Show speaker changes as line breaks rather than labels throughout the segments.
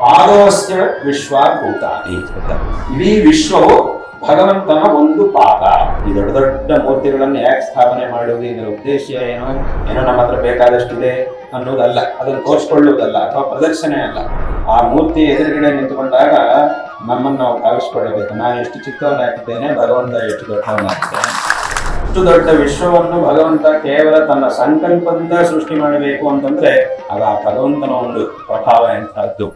ಪಾದೋಸ್ಯ ವಿಶ್ವಭೂತಾನಿ. ಇಡೀ ವಿಶ್ವವು ಭಗವಂತನ ಒಂದು ಪಾದ. ಈ ದೊಡ್ಡ ದೊಡ್ಡ ಮೂರ್ತಿಗಳನ್ನು ಯಾಕೆ ಸ್ಥಾಪನೆ ಮಾಡುವುದು, ಇದರ ಉದ್ದೇಶ ಏನೋ ನಮ್ಮ ಹತ್ರ ಬೇಕಾದಷ್ಟಿದೆ ಅನ್ನೋದಲ್ಲ, ಅದನ್ನು ತೋರಿಸ್ಕೊಳ್ಳುವುದಲ್ಲ ಅಥವಾ ಪ್ರದರ್ಶನೆ ಅಲ್ಲ. ಆ ಮೂರ್ತಿ ಎದುರುಗಡೆ ನಿಂತುಕೊಂಡಾಗ ನಮ್ಮನ್ನು ನಾವು ಭಾವಿಸ್ಕೊಳ್ಳಬೇಕು. ನಾನು ಎಷ್ಟು ಚಿಕ್ಕವನಾಗಿದ್ದೇನೆ, ಭಗವಂತ ಎಷ್ಟು ದೊಡ್ಡವನಾಗಿದ್ದೇನೆ. ಇಷ್ಟು ದೊಡ್ಡ ವಿಶ್ವವನ್ನು ಭಗವಂತ ಕೇವಲ ತನ್ನ ಸಂಕಲ್ಪದಿಂದ ಸೃಷ್ಟಿ ಮಾಡಬೇಕು ಅಂತಂದ್ರೆ ಆಗ ಆ ಭಗವಂತನ ಒಂದು ಪ್ರಭಾವ ಎಂತಹದ್ದು.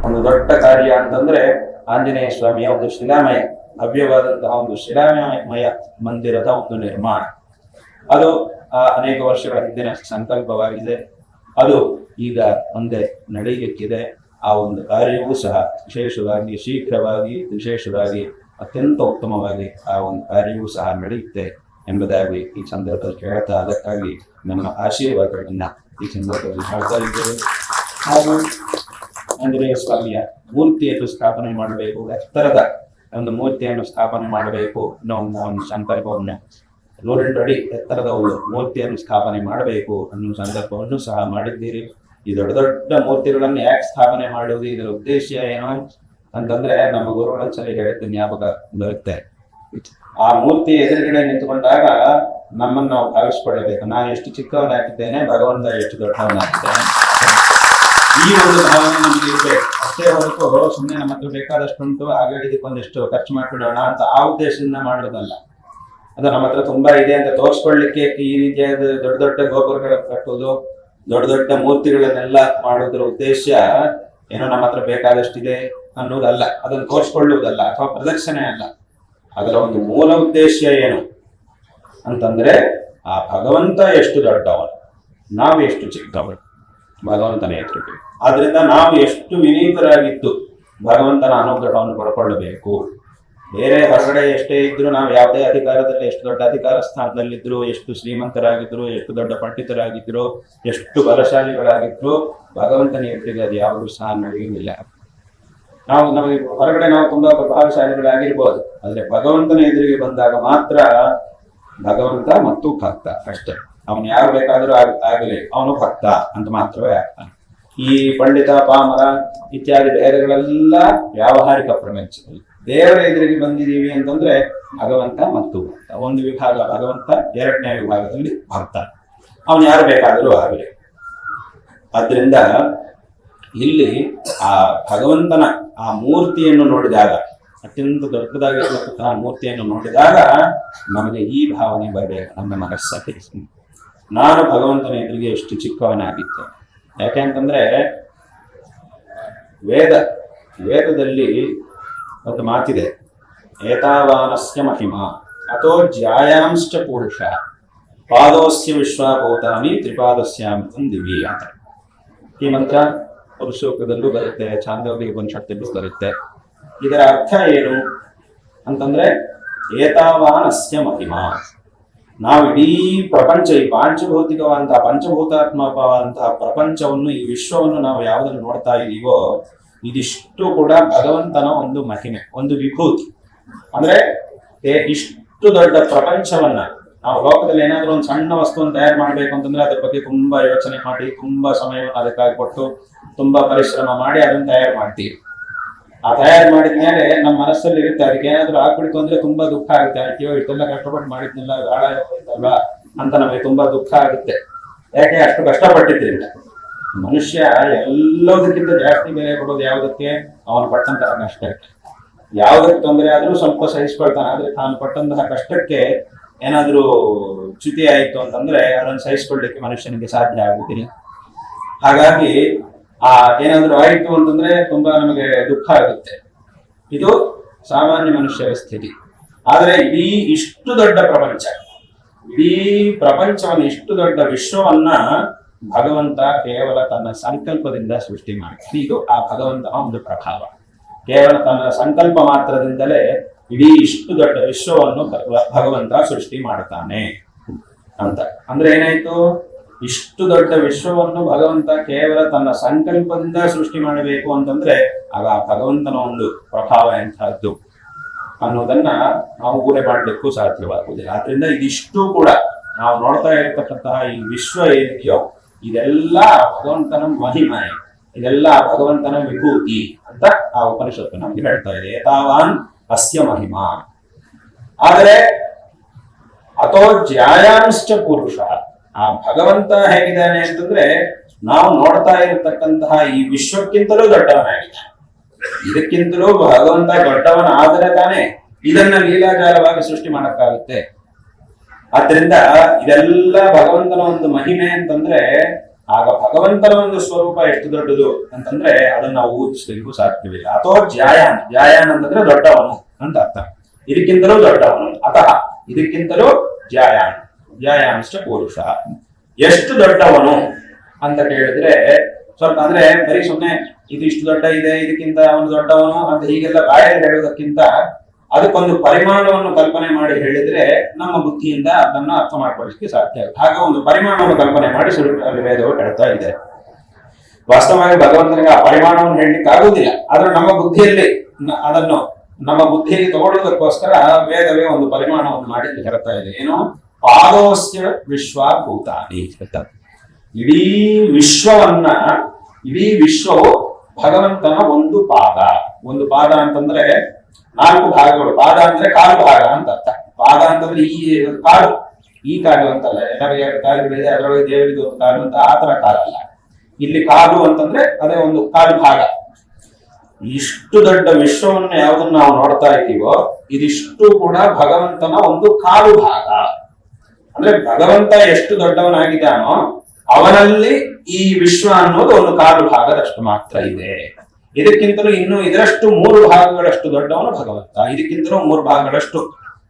ಒಂದು ದೊಡ್ಡ ಕಾರ್ಯ ಅಂತಂದ್ರೆ ಆಂಜನೇಯ ಸ್ವಾಮಿಯ ಒಂದು ಶಿಲಾಮಯ, ಭವ್ಯವಾದಂತಹ ಒಂದು ಶಿಲಾಮಯ ಮಂದಿರದ ಒಂದು ನಿರ್ಮಾಣ. ಅದು ಅನೇಕ ವರ್ಷಗಳ ಹಿಂದಿನ ಸಂಕಲ್ಪವಾಗಿದೆ. ಅದು ಈಗ ಮುಂದೆ ನಡೆಯಲಿಕ್ಕಿದೆ. ಆ ಒಂದು ಕಾರ್ಯವೂ ಸಹ ವಿಶೇಷವಾಗಿ ಶೀಘ್ರವಾಗಿ ವಿಶೇಷವಾಗಿ ಅತ್ಯಂತ ಉತ್ತಮವಾಗಿ ಆ ಒಂದು ಕಾರ್ಯವೂ ಸಹ ನಡೆಯುತ್ತೆ ಎಂಬುದಾಗಿ ಈ ಸಂದರ್ಭದಲ್ಲಿ ಹೇಳ್ತಾ, ಅದಕ್ಕಾಗಿ ನಮ್ಮ ಆಶೀರ್ವಾದಗಳನ್ನ ಈ ಸಂದರ್ಭದಲ್ಲಿ ಮಾಡ್ತಾ ಇದ್ದೇವೆ. ಹಾಗೂ ಆಂಜನೇಯ ಸ್ವಾಮಿಯ ಮೂರ್ತಿಯನ್ನು ಸ್ಥಾಪನೆ ಮಾಡಬೇಕು, ಎತ್ತರದ ಒಂದು ಮೂರ್ತಿಯನ್ನು ಸ್ಥಾಪನೆ ಮಾಡಬೇಕು ಅನ್ನೋ ಒಂದು ಸಂಕಲ್ಪವನ್ನು 102 ಅಡಿ ಎತ್ತರದ ಒಂದು ಮೂರ್ತಿಯನ್ನು ಸ್ಥಾಪನೆ ಮಾಡಬೇಕು ಅನ್ನೋ ಸಂದರ್ಭವನ್ನು ಸಹ ಮಾಡಿದ್ದೀರಿ. ಈ ದೊಡ್ಡ ದೊಡ್ಡ ಮೂರ್ತಿಗಳನ್ನು ಯಾಕೆ ಸ್ಥಾಪನೆ ಮಾಡುವುದು, ಇದರ ಉದ್ದೇಶ ಏನೋ ಅಂತಂದ್ರೆ ನಮ್ಮ ಗುರುಗಳ ಸರಿ ಹೇಳಿದ ಜ್ಞಾಪಕ ಬರುತ್ತೆ. ಆ ಮೂರ್ತಿ ಎದುರುಗಡೆ ನಿಂತುಕೊಂಡಾಗ ನಮ್ಮನ್ನು ನಾವು ಭಾವಿಸ್ಕೊಳ್ಳಬೇಕು. ನಾನು ಎಷ್ಟು ಚಿಕ್ಕವನಾಗಿದ್ದೇನೆ, ಭಗವಂತ ಎಷ್ಟು ದೊಡ್ಡವನಾಗಿದ್ದೇನೆ. ಈ ಒಂದು ಭಾವನೆ ನಮಗೆ ಇರಬೇಕು. ಅಷ್ಟೇ ಹೊರತು ಸುಮ್ಮನೆ ನಮ್ಮ ಹತ್ರ ಬೇಕಾದಷ್ಟುಂಟು, ಹಾಗಾಗಿ ಇದಕ್ಕೊಂದಿಷ್ಟು ಖರ್ಚು ಮಾಡಿಬಿಡೋಣ ಅಂತ ಆ ಉದ್ದೇಶದಿಂದ ಮಾಡೋದಲ್ಲ. ಅದು ನಮ್ಮ ಹತ್ರ ತುಂಬಾ ಇದೆ ಅಂತ ತೋರಿಸ್ಕೊಳ್ಳಿಕ್ಕೆ ಈ ರೀತಿಯಾದ ದೊಡ್ಡ ದೊಡ್ಡ ಗೋಪುರಗಳ ಕಟ್ಟುವುದು, ದೊಡ್ಡ ದೊಡ್ಡ ಮೂರ್ತಿಗಳನ್ನೆಲ್ಲ ಮಾಡೋದ್ರ ಉದ್ದೇಶ ಏನೋ ನಮ್ಮ ಹತ್ರ ಬೇಕಾದಷ್ಟಿದೆ ಅನ್ನೋದಲ್ಲ, ಅದನ್ನು ತೋರಿಸ್ಕೊಳ್ಳುವುದಲ್ಲ ಅಥವಾ ಪ್ರದರ್ಶನೆ ಅಲ್ಲ. ಅದರ ಒಂದು ಮೂಲ ಉದ್ದೇಶ ಏನು ಅಂತಂದ್ರೆ ಆ ಭಗವಂತ ಎಷ್ಟು ದೊಡ್ಡವನು, ನಾವು ಎಷ್ಟು ಚಿಕ್ಕವನು ಭಗವಂತನ ಎದುರಿಗೆ. ಆದ್ರಿಂದ ನಾವು ಎಷ್ಟು ವಿನೀತರಾಗಿದ್ದು ಭಗವಂತನ ಅನುಗ್ರಹವನ್ನು ಪಡ್ಕೊಳ್ಳಬೇಕು. ಬೇರೆ ಹೊರಗಡೆ ಎಷ್ಟೇ ಇದ್ರು, ನಾವು ಯಾವುದೇ ಅಧಿಕಾರದಲ್ಲಿ ಎಷ್ಟು ದೊಡ್ಡ ಅಧಿಕಾರ ಸ್ಥಾನದಲ್ಲಿದ್ರು, ಎಷ್ಟು ಶ್ರೀಮಂತರಾಗಿದ್ರು, ಎಷ್ಟು ದೊಡ್ಡ ಪಂಡಿತರಾಗಿದ್ರು, ಎಷ್ಟು ಬಲಶಾಲಿಗಳಾಗಿದ್ರು, ಭಗವಂತನ ಎದುರಿಗೆ ಅದು ಯಾವುದೂ ಸಹ ನಡೆಯುವುದಿಲ್ಲ. ನಮಗೆ ಹೊರಗಡೆ ನಾವು ತುಂಬಾ ಪ್ರಭಾವಶಾಲಿಗಳಾಗಿರ್ಬೋದು, ಆದ್ರೆ ಭಗವಂತನ ಎದುರಿಗೆ ಬಂದಾಗ ಮಾತ್ರ ಭಗವಂತ ಮತ್ತು ಭಕ್ತ ಅಷ್ಟೇ. ಅವನು ಯಾರು ಬೇಕಾದರೂ ಆಗಲಿ, ಅವನು ಭಕ್ತ ಅಂತ ಮಾತ್ರವೇ ಆಗ್ತಾನೆ. ಈ ಪಂಡಿತ ಪಾಮರ ಇತ್ಯಾದಿ ಬೇರೆಗಳೆಲ್ಲ ವ್ಯಾವಹಾರಿಕ ಪ್ರಪಂಚದಲ್ಲಿ. ದೇವರ ಎದುರಿಗೆ ಬಂದಿದ್ದೀವಿ ಅಂತಂದ್ರೆ ಭಗವಂತ ಮತ್ತು ಭಕ್ತ ಒಂದು ವಿಭಾಗ, ಭಗವಂತ ಎರಡನೇ ವಿಭಾಗದಲ್ಲಿ ಭಕ್ತ, ಅವನು ಯಾರು ಬೇಕಾದರೂ ಆಗಲಿ. ಆದ್ರಿಂದ ಇಲ್ಲಿ ಆ ಭಗವಂತನ ಆ ಮೂರ್ತಿಯನ್ನು ನೋಡಿದಾಗ, ಅತ್ಯಂತ ದೊಡ್ಡದಾಗಿರುವಂತಹ ಮೂರ್ತಿಯನ್ನು ನೋಡಿದಾಗ ನಮಗೆ ಈ ಭಾವನೆ ಬರಬೇಕು ನಮ್ಮ ಮನಸ್ಸಲ್ಲಿ. ನಾನು ಭಗವಂತನ ಎದುರಿಗೆ ಎಷ್ಟು ಚಿಕ್ಕವನಾಗಿದ್ದೆ. ಯಾಕೆಂತಂದ್ರೆ ವೇದದಲ್ಲಿ ಒಂದು ಮಾತಿದೆ, ಏತಾವಾನಸ್ಯ ಮಹಿಮಾ ಅಥೋ ಜ್ಯಾಯಾಂಶ್ಚ ಪುರುಷ ಪಾದೋಸ್ಯ ವಿಶ್ವಭೂತಾನಿ ತ್ರಿಪಾದಸ್ಯಾಮೃತಂ ದಿವಿ ಅಂತ ಈ ಮಂತ್ರ ಪುರುಷೋಕ್ತದಲ್ಲೂ ಬರುತ್ತೆ, ಛಾಂದೋಗ್ಯ ಉಪನಿಷತ್ತಲ್ಲೂ ಬರುತ್ತೆ. ಇದರ ಅರ್ಥ ಏನು ಅಂತಂದ್ರೆ ಏತಾವಾನಸ್ಯ ಮಹಿಮಾ, ನಾವು ಇಡೀ ಪ್ರಪಂಚ, ಈ ಪಾಂಚಭೌತಿಕವಾದಂತಹ ಪಂಚಭೂತಾತ್ಮಕವಾದಂತಹ ಪ್ರಪಂಚವನ್ನು, ಈ ವಿಶ್ವವನ್ನು ನಾವು ಯಾವುದನ್ನು ನೋಡ್ತಾ ಇದ್ದೀವೋ ಇದಿಷ್ಟು ಕೂಡ ಭಗವಂತನ ಒಂದು ಮಹಿಮೆ, ಒಂದು ವಿಭೂತಿ. ಅಂದ್ರೆ ಇಷ್ಟು ದೊಡ್ಡ ಪ್ರಪಂಚವನ್ನ ನಾವು ಲೋಕದಲ್ಲಿ ಏನಾದ್ರೂ ಒಂದು ಸಣ್ಣ ವಸ್ತುವನ್ನು ತಯಾರು ಮಾಡ್ಬೇಕು ಅಂತಂದ್ರೆ ಅದ್ರ ಬಗ್ಗೆ ತುಂಬಾ ಯೋಚನೆ ಮಾಡಿ ತುಂಬಾ ಸಮಯವನ್ನು ಅದಕ್ಕಾಗಿ ಕೊಟ್ಟು ತುಂಬಾ ಪರಿಶ್ರಮ ಮಾಡಿ ಅದನ್ನ ತಯಾರು ಮಾಡ್ತೀವಿ. ಆ ತಯಾರು ಮಾಡಿದ ಮೇಲೆ ನಮ್ಮ ಮನಸ್ಸಲ್ಲಿ ಇರುತ್ತೆ ಅದಕ್ಕೆ ಏನಾದ್ರೂ ಆಗ್ಬಿಡ್ತು ಅಂದ್ರೆ ತುಂಬಾ ದುಃಖ ಆಗುತ್ತೆ. ಅಯ್ಯೋ ಇಷ್ಟೆಲ್ಲ ಕಷ್ಟಪಟ್ಟು ಮಾಡಿದ್ನೆಲ್ಲ ಹಾಳ ಹೋಯ್ತಲ್ವಾ ಅಂತ ನಮಗೆ ತುಂಬಾ ದುಃಖ ಆಗುತ್ತೆ. ಯಾಕೆ ಅಷ್ಟು ಕಷ್ಟಪಟ್ಟಿದ್ರಿಂದ. ಮನುಷ್ಯ ಎಲ್ಲದಕ್ಕಿಂತ ಜಾಸ್ತಿ ಬೆಲೆ ಕೊಡೋದು ಯಾವುದಕ್ಕೆ? ಅವನು ಪಟ್ಟಂತಹ ಕಷ್ಟಕ್ಕೆ. ಯಾವುದಕ್ಕೆ ತೊಂದರೆ ಆದ್ರೂ ಸ್ವಲ್ಪ ಸಹಿಸ್ಕೊಳ್ತಾನೆ. ಆದ್ರೆ ತಾನು ಪಟ್ಟಂತಹ ಕಷ್ಟಕ್ಕೆ ಏನಾದ್ರೂ ಚ್ಯುತಿ ಆಯಿತು ಅಂತಂದ್ರೆ ಅದನ್ನು ಸಹಿಸ್ಕೊಳ್ಳಿಕ್ಕೆ ಮನುಷ್ಯನಿಗೆ ಸಾಧ್ಯ ಆಗುತ್ತಿಲ್ಲ. ಹಾಗಾಗಿ ಏನಾದ್ರೂ ಆಯಿತು ಅಂತಂದ್ರೆ ತುಂಬಾ ನಮಗೆ ದುಃಖ ಆಗುತ್ತೆ. ಇದು ಸಾಮಾನ್ಯ ಮನುಷ್ಯರ ಸ್ಥಿತಿ. ಆದ್ರೆ ಇಷ್ಟು ದೊಡ್ಡ ಪ್ರಪಂಚ, ಇಡೀ ಪ್ರಪಂಚವನ್ನು, ಇಷ್ಟು ದೊಡ್ಡ ವಿಶ್ವವನ್ನ ಭಗವಂತ ಕೇವಲ ತನ್ನ ಸಂಕಲ್ಪದಿಂದ ಸೃಷ್ಟಿ ಮಾಡ್ತಾನೆ. ಇದು ಆ ಭಗವಂತನ ಒಂದು ಪ್ರಭಾವ. ಕೇವಲ ತನ್ನ ಸಂಕಲ್ಪ ಮಾತ್ರದಿಂದಲೇ ಇಡೀ ಇಷ್ಟು ದೊಡ್ಡ ವಿಶ್ವವನ್ನು ಭಗವಂತ ಸೃಷ್ಟಿ ಮಾಡ್ತಾನೆ ಅಂತ. ಅಂದ್ರೆ ಏನಾಯ್ತು? ಇಷ್ಟು ದೊಡ್ಡ ವಿಶ್ವವನ್ನು ಭಗವಂತ ಕೇವಲ ತನ್ನ ಸಂಕಲ್ಪದಿಂದ ಸೃಷ್ಟಿ ಮಾಡಬೇಕು ಅಂತಂದ್ರೆ ಆಗ ಭಗವಂತನ ಒಂದು ಪ್ರಭಾವ ಎಂತಹದ್ದು ಅನ್ನೋದನ್ನ ನಾವು ಊಹೆ ಮಾಡ್ಲಿಕ್ಕೂ ಸಾಧ್ಯವಾಗುವುದಿಲ್ಲ. ಆದ್ರಿಂದ ಇದಿಷ್ಟು ಕೂಡ ನಾವು ನೋಡ್ತಾ ಇರತಕ್ಕಂತಹ ಈ ವಿಶ್ವ ಏನಿದೆಯೋ ಇದೆಲ್ಲ ಭಗವಂತನ ಮಹಿಮೆ, ಇದೆಲ್ಲ ಭಗವಂತನ ವಿಭೂತಿ ಅಂತ ಆ ಉಪನಿಷತ್ತು ನಮ್ಗೆ ಹೇಳ್ತಾ ಇದೆ. ಏತಾವಾನ್ ಅಸ್ಯ ಮಹಿಮಾ. ಆದರೆ ಅಥೋ ಜ್ಯಾಯಾಂಶ್ಚ ಪುರುಷ, ಆ ಭಗವಂತ ಹೇಗಿದ್ದಾನೆ ಅಂತಂದ್ರೆ ನಾವು ನೋಡ್ತಾ ಇರತಕ್ಕಂತಹ ಈ ವಿಶ್ವಕ್ಕಿಂತಲೂ ದೊಡ್ಡವನಾಗಿದ್ದಾನೆ. ಇದಕ್ಕಿಂತಲೂ ಭಗವಂತ ದೊಡ್ಡವನಾದರೆ ತಾನೇ ಇದನ್ನ ಲೀಲಾಜಾಲವಾಗಿ ಸೃಷ್ಟಿ ಮಾಡಕ್ಕಾಗುತ್ತೆ. ಆದ್ರಿಂದ ಇದೆಲ್ಲ ಭಗವಂತನ ಒಂದು ಮಹಿಮೆ ಅಂತಂದ್ರೆ ಆಗ ಭಗವಂತನ ಒಂದು ಸ್ವರೂಪ ಎಷ್ಟು ದೊಡ್ಡದು ಅಂತಂದ್ರೆ ಅದನ್ನ ನಾವು ಊಹಿಸಲಿಕ್ಕೂ ಸಾಧ್ಯವಿಲ್ಲ. ಅಥವಾ ಜ್ಯಾಯಾನ್ ಅಂತಂದ್ರೆ ದೊಡ್ಡವನು ಅಂತ ಅರ್ಥ. ಇದಕ್ಕಿಂತಲೂ ದೊಡ್ಡವನು, ಅಥವಾ ಇದಕ್ಕಿಂತಲೂ ಜ್ಯಾಯಾಂಶ್ಚ ಪುರುಷ. ಎಷ್ಟು ದೊಡ್ಡವನು ಅಂತ ಕೇಳಿದ್ರೆ ಸ್ವಲ್ಪ ಅಂದ್ರೆ ಬರೀ ಸುಮ್ಮನೆ ಇದು ಇಷ್ಟು ದೊಡ್ಡ ಇದೆ, ಇದಕ್ಕಿಂತ ಅವನು ದೊಡ್ಡವನು ಅಂತ ಹೀಗೆಲ್ಲ ಬಾಯಲ್ಲಿ ಹೇಳುವುದಕ್ಕಿಂತ ಅದಕ್ಕೊಂದು ಪರಿಮಾಣವನ್ನು ಕಲ್ಪನೆ ಮಾಡಿ ಹೇಳಿದ್ರೆ ನಮ್ಮ ಬುದ್ಧಿಯಿಂದ ಅದನ್ನ ಅರ್ಥ ಮಾಡ್ಕೊಳ್ಳಿಕ್ಕೆ ಸಾಧ್ಯ ಆಗುತ್ತೆ. ಹಾಗೆ ಒಂದು ಪರಿಮಾಣವನ್ನು ಕಲ್ಪನೆ ಮಾಡಿ ವೇದವು ಹೇಳ್ತಾ ಇದೆ. ವಾಸ್ತವವಾಗಿ ಭಗವಂತನಿಗೆ ಆ ಪರಿಮಾಣವನ್ನು ಹೇಳಲಿಕ್ಕೆ ಆಗುವುದಿಲ್ಲ. ಆದ್ರೆ ನಮ್ಮ ಬುದ್ಧಿಯಲ್ಲಿ ಅದನ್ನು ನಮ್ಮ ಬುದ್ಧಿಯಲ್ಲಿ ತಗೊಳ್ಳೋದಕ್ಕೋಸ್ಕರ ವೇದವೇ ಒಂದು ಪರಿಮಾಣವನ್ನು ಮಾಡಿ ಹೇಳ್ತಾ ಇದೆ. ಏನು? ಪಾದೋಸ್ಯ ವಿಶ್ವಭೂತಾನಿ. ಇಡೀ ವಿಶ್ವವನ್ನ, ಇಡೀ ವಿಶ್ವವು ಭಗವಂತನ ಒಂದು ಪಾದ. ಒಂದು ಪಾದ ಅಂತಂದ್ರೆ 4 ಭಾಗಗಳು. ಪಾದ ಅಂದ್ರೆ ಕಾಲು ಭಾಗ ಅಂತ ಅರ್ಥ. ಪಾದ ಅಂತಂದ್ರೆ ಈ ಕಾಲು, ಈ ಕಾಲು ಅಂತಲ್ಲ. ಎಲ್ಲರಿಗೆ 2 ಕಾಲುಗಳಿದೆ, ಅದರೊಳಗೆ ದೇವರಿಗೆ ಒಂದು ಕಾಲು ಅಂತ ಆ ತರ ಕಾಲಲ್ಲ. ಇಲ್ಲಿ ಕಾಲು ಅಂತಂದ್ರೆ ಅದೇ ಒಂದು ಕಾಲು ಭಾಗ. ಇಷ್ಟು ದೊಡ್ಡ ವಿಶ್ವವನ್ನು ಯಾವುದನ್ನು ನಾವು ನೋಡ್ತಾ ಇದ್ದೀವೋ ಇದಿಷ್ಟು ಕೂಡ ಭಗವಂತನ ಒಂದು ಕಾಲು ಭಾಗ. ಅಂದ್ರೆ ಭಗವಂತ ಎಷ್ಟು ದೊಡ್ಡವನಾಗಿದ್ದಾನೋ ಅವನಲ್ಲಿ ಈ ವಿಶ್ವ ಅನ್ನೋದು ಒಂದು ಕಾಲು ಭಾಗದಷ್ಟು ಮಾತ್ರ ಇದೆ. ಇದಕ್ಕಿಂತಲೂ ಇನ್ನು ಇದರಷ್ಟು 3 ಭಾಗಗಳಷ್ಟು ದೊಡ್ಡವನು ಭಗವಂತ. ಇದಕ್ಕಿಂತಲೂ 3 ಭಾಗಗಳಷ್ಟು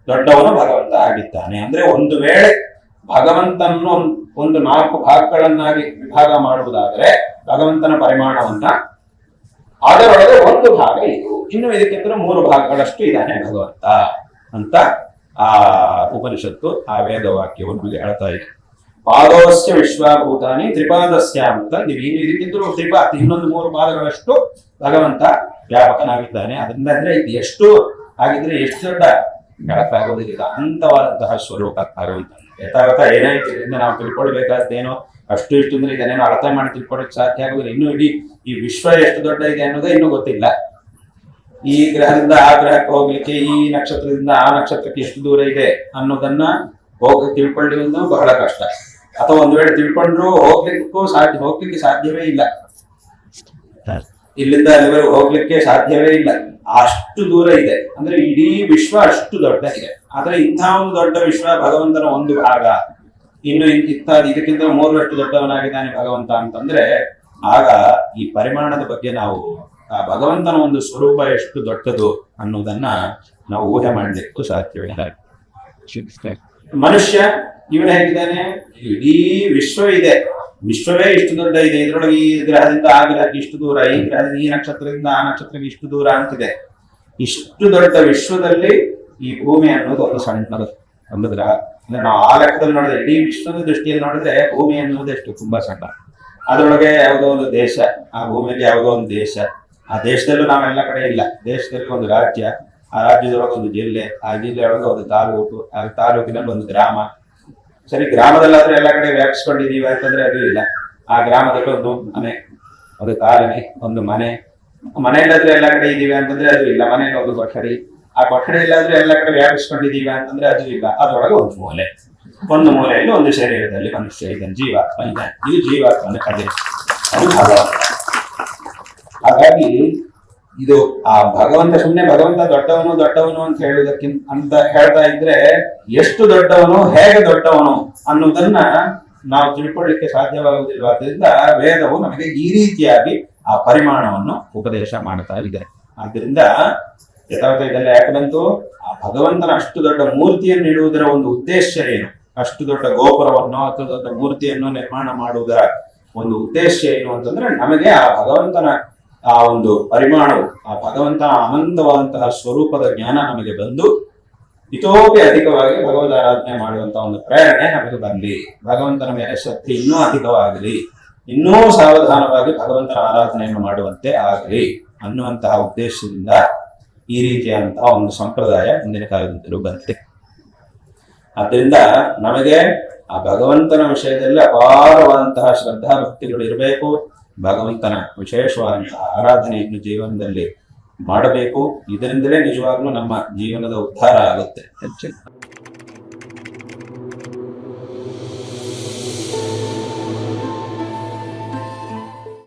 ದೊಡ್ಡವನು ಭಗವಂತ ಆಗಿದ್ದಾನೆ. ಅಂದ್ರೆ ಒಂದು ವೇಳೆ ಭಗವಂತನನ್ನು ಒಂದು 4 ಭಾಗಗಳನ್ನಾಗಿ ವಿಭಾಗ ಮಾಡುವುದಾದರೆ ಭಗವಂತನ ಪರಿಮಾಣವನ್ನ ಅದರೊಳಗೆ 1 ಭಾಗ ಇದು, ಇನ್ನು ಇದಕ್ಕಿಂತಲೂ 3 ಭಾಗಗಳಷ್ಟು ಇದ್ದಾನೆ ಭಗವಂತ ಅಂತ ಆ ಉಪನಿಷತ್ತು ಆ ವೇದವಾಕ್ಯವನ್ನು ಹೇಳ್ತಾ ಇದೆ. ಪಾದೋಸ್ಯ ವಿಶ್ವಭೂತಾನಿ ತ್ರಿಪಾದಸ್ಯ ಅಂತ ಇದಕ್ಕಿಂತಲೂ ಇನ್ನೊಂದು 3 ಪಾದಗಳಷ್ಟು ಭಗವಂತ ವ್ಯಾಪಕನಾಗಿದ್ದಾನೆ. ಅದರಿಂದ ಅಂದ್ರೆ ಇದು ಎಷ್ಟು ಆಗಿದ್ರೆ ಎಷ್ಟು ದೊಡ್ಡ ಹೇಳಕ್ಕಾಗೋದಿಲ್ಲ ಅಂತವಾದಂತಹ ಸ್ವರೂಪ ಭಗವಂತ. ಯಥಾವಥ ಏನಾಯ್ತು ಇದರಿಂದ ನಾವು ತಿಳ್ಕೊಳ್ಬೇಕಾದ್ದೇನೋ ಅಷ್ಟು ಇಷ್ಟು ಅಂದ್ರೆ ಇದನ್ನೇನೋ ಅರ್ಥ ಮಾಡಿ ತಿಳ್ಕೊಳಕ್ ಸಾಧ್ಯ ಆಗೋದಿಲ್ಲ. ಇನ್ನು ಇಡೀ ಈ ವಿಶ್ವ ಎಷ್ಟು ದೊಡ್ಡ ಇದೆ ಅನ್ನೋದೇ ಇನ್ನೂ ಗೊತ್ತಿಲ್ಲ. ಈ ಗ್ರಹದಿಂದ ಆ ಗ್ರಹಕ್ಕೆ ಹೋಗ್ಲಿಕ್ಕೆ, ಈ ನಕ್ಷತ್ರದಿಂದ ಆ ನಕ್ಷತ್ರಕ್ಕೆ ಎಷ್ಟು ದೂರ ಇದೆ ಅನ್ನೋದನ್ನ ತಿಳ್ಕೊಳ್ಳುವುದು ಬಹಳ ಕಷ್ಟ. ಅಥವಾ ಒಂದು ವೇಳೆ ತಿಳ್ಕೊಂಡ್ರು ಹೋಗ್ಲಿಕ್ಕೆ ಸಾಧ್ಯವೇ ಇಲ್ಲ. ಇಲ್ಲಿಂದ ಅಲ್ಲಿವರೆಗೂ ಹೋಗ್ಲಿಕ್ಕೆ ಸಾಧ್ಯವೇ ಇಲ್ಲ, ಅಷ್ಟು ದೂರ ಇದೆ. ಅಂದ್ರೆ ಇಡೀ ವಿಶ್ವ ಅಷ್ಟು ದೊಡ್ಡ ಇದೆ. ಆದ್ರೆ ಇಂಥ ಒಂದು ದೊಡ್ಡ ವಿಶ್ವ ಭಗವಂತನ ಒಂದು ಭಾಗ. ಇನ್ನು ಇದಕ್ಕಿಂತ 3ರಷ್ಟು ದೊಡ್ಡವನಾಗಿದ್ದಾನೆ ಭಗವಂತ ಅಂತಂದ್ರೆ ಆಗ ಈ ಪರಿಮಾಣದ ಬಗ್ಗೆ ನಾವು ಆ ಭಗವಂತನ ಒಂದು ಸ್ವರೂಪ ಎಷ್ಟು ದೊಡ್ಡದು ಅನ್ನೋದನ್ನ ನಾವು ಊಹೆ ಮಾಡ್ಲಿಕ್ಕೂ ಸಾಧ್ಯವಿಲ್ಲ. ಮನುಷ್ಯ ಇವನು ಹೇಗಿದ್ದಾನೆ? ಇಡೀ ವಿಶ್ವ ಇದೆ, ವಿಶ್ವವೇ ಇಷ್ಟು ದೊಡ್ಡ ಇದೆ. ಇದರೊಳಗೆ ಈ ಗ್ರಹದಿಂದ ಆ ಗ್ರಹಕ್ಕೆ ಇಷ್ಟು ದೂರ, ಈ ಗ್ರಹದಿಂದ ಈ ನಕ್ಷತ್ರದಿಂದ ಆ ನಕ್ಷತ್ರಕ್ಕೆ ಇಷ್ಟು ದೂರ ಅಂತಿದೆ. ಇಷ್ಟು ದೊಡ್ಡ ವಿಶ್ವದಲ್ಲಿ ಈ ಭೂಮಿ ಅನ್ನೋದು ಒಂದು ಸಣ್ಣದು ಒಂದು ಗ್ರಹ. ಅಂದ್ರೆ ನಾವು ಆ ಲೆಕ್ಕದಲ್ಲಿ ನೋಡಿದ್ರೆ ಇಡೀ ವಿಶ್ವದ ದೃಷ್ಟಿಯಲ್ಲಿ ನೋಡಿದ್ರೆ ಭೂಮಿ ಅನ್ನೋದು ಎಷ್ಟು ತುಂಬಾ ಸಣ್ಣ. ಅದರೊಳಗೆ ಯಾವುದೋ ಒಂದು ದೇಶ, ಆ ಭೂಮಿಯಲ್ಲಿ ಯಾವುದೋ ಒಂದು ದೇಶ, ಆ ದೇಶದಲ್ಲೂ ನಾವೆಲ್ಲ ಕಡೆ ಇಲ್ಲ. ದೇಶದಲ್ಲಿ ಒಂದು ರಾಜ್ಯ, ಆ ರಾಜ್ಯದೊಳಗೆ ಒಂದು ಜಿಲ್ಲೆ, ಆ ಜಿಲ್ಲೆಯೊಳಗೆ ಒಂದು ತಾಲೂಕು, ಆ ತಾಲೂಕಿನಲ್ಲಿ ಒಂದು ಗ್ರಾಮ, ಸರಿ, ಗ್ರಾಮದಲ್ಲಾದ್ರೆ ಎಲ್ಲ ಕಡೆ ವ್ಯಾಪಿಸ್ಕೊಂಡಿದೀವಿ ಅಂತಂದ್ರೆ ಅದು ಇಲ್ಲ. ಆ ಗ್ರಾಮದಲ್ಲಿ ಒಂದು ಮನೆ, ಒಂದು ಕಾಲನಿ, ಒಂದು ಮನೆ ಇಲ್ಲಾದ್ರೆ ಎಲ್ಲ ಕಡೆ ಇದೀವಿ ಅಂತಂದ್ರೆ ಅದು ಇಲ್ಲ. ಮನೆಯಲ್ಲಿ ಒಂದು ಕೊಠಡಿ, ಆ ಕೊಠಡಿ ಇಲ್ಲಾದ್ರೆ ಎಲ್ಲ ಕಡೆ ವ್ಯಾಪಿಸ್ಕೊಂಡಿದೀವಿ ಅಂತಂದ್ರೆ ಅದು ಇಲ್ಲ. ಅದರೊಳಗೆ ಒಂದು ಮೂಲೆಯಲ್ಲಿ ಒಂದು ಶರೀರದಲ್ಲಿ ಮನುಷ್ಯ ಇದ್ದಾನೆ, ಜೀವಾತ್ಮ ಇದ್ದಾನೆ. ಇದು ಜೀವಾತ್ಮನ ಕಡೆ, ಅದು ಭಗವಂತ. ಹಾಗಾಗಿ ಇದು ಆ ಭಗವಂತ ಸುಮ್ಮನೆ ಭಗವಂತ ದೊಡ್ಡವನು ಅಂತ ಹೇಳುವುದಕ್ಕಿಂತ ಅಂತ ಹೇಳ್ತಾ ಇದ್ರೆ, ಎಷ್ಟು ದೊಡ್ಡವನು, ಹೇಗೆ ದೊಡ್ಡವನು ಅನ್ನೋದನ್ನ ನಾವು ತಿಳ್ಕೊಳ್ಳಿಕ್ಕೆ ಸಾಧ್ಯವಾಗುವುದಿಲ್ಲ. ಆದ್ದರಿಂದ ವೇದವು ನಮಗೆ ಈ ರೀತಿಯಾಗಿ ಆ ಪರಿಮಾಣವನ್ನು ಉಪದೇಶ ಮಾಡ್ತಾ ಇದೆ. ಆದ್ದರಿಂದ ಯಥಾರ್ಥದಲ್ಲಿ ಯಾಕೆ ಬಂತು, ಆ ಭಗವಂತನ ಅಷ್ಟು ದೊಡ್ಡ ಮೂರ್ತಿಯನ್ನು ಇಡುವುದರ ಒಂದು ಉದ್ದೇಶ ಏನು, ಅಷ್ಟು ದೊಡ್ಡ ಗೋಪುರವನ್ನು ಅಷ್ಟು ದೊಡ್ಡ ಮೂರ್ತಿಯನ್ನು ನಿರ್ಮಾಣ ಮಾಡುವುದರ ಒಂದು ಉದ್ದೇಶ ಏನು ಅಂತಂದ್ರೆ, ನಮಗೆ ಆ ಭಗವಂತನ ಆ ಒಂದು ಪರಿಮಾಣವು, ಆ ಭಗವಂತನ ಅನಂತವಾದಂತಹ ಸ್ವರೂಪದ ಜ್ಞಾನ ನಮಗೆ ಬಂದು ಇತೋಪಿ ಅಧಿಕವಾಗಿ ಭಗವದ್ ಆರಾಧನೆ ಮಾಡುವಂತಹ ಒಂದು ಪ್ರೇರಣೆ ನಮಗೆ ಬರಲಿ, ಭಗವಂತನ ಮೇಲೆ ಶಕ್ತಿ ಇನ್ನೂ ಅಧಿಕವಾಗಲಿ, ಇನ್ನೂ ಸಾವಧಾನವಾಗಿ ಭಗವಂತನ ಆರಾಧನೆಯನ್ನು ಮಾಡುವಂತೆ ಆಗಲಿ ಅನ್ನುವಂತಹ ಉದ್ದೇಶದಿಂದ ಈ ರೀತಿಯಾದಂತಹ ಒಂದು ಸಂಪ್ರದಾಯ ಮುಂದಿನ ಕಾಲದಿಂದಲೂ ಬಂದಿದೆ. ಆದ್ದರಿಂದ ನಮಗೆ ಆ ಭಗವಂತನ ವಿಷಯದಲ್ಲಿ ಅಪಾರವಾದಂತಹ ಶ್ರದ್ಧಾ ಭಕ್ತಿಗಳು ಇರಬೇಕು. ಭಗವಂತನ ವಿಶೇಷವಾದಂತಹ ಆರಾಧನೆಯನ್ನು ಜೀವನದಲ್ಲಿ ಮಾಡಬೇಕು. ಇದರಿಂದಲೇ ನಿಜವಾಗ್ಲೂ ನಮ್ಮ ಜೀವನದ ಉದ್ಧಾರ ಆಗುತ್ತೆ.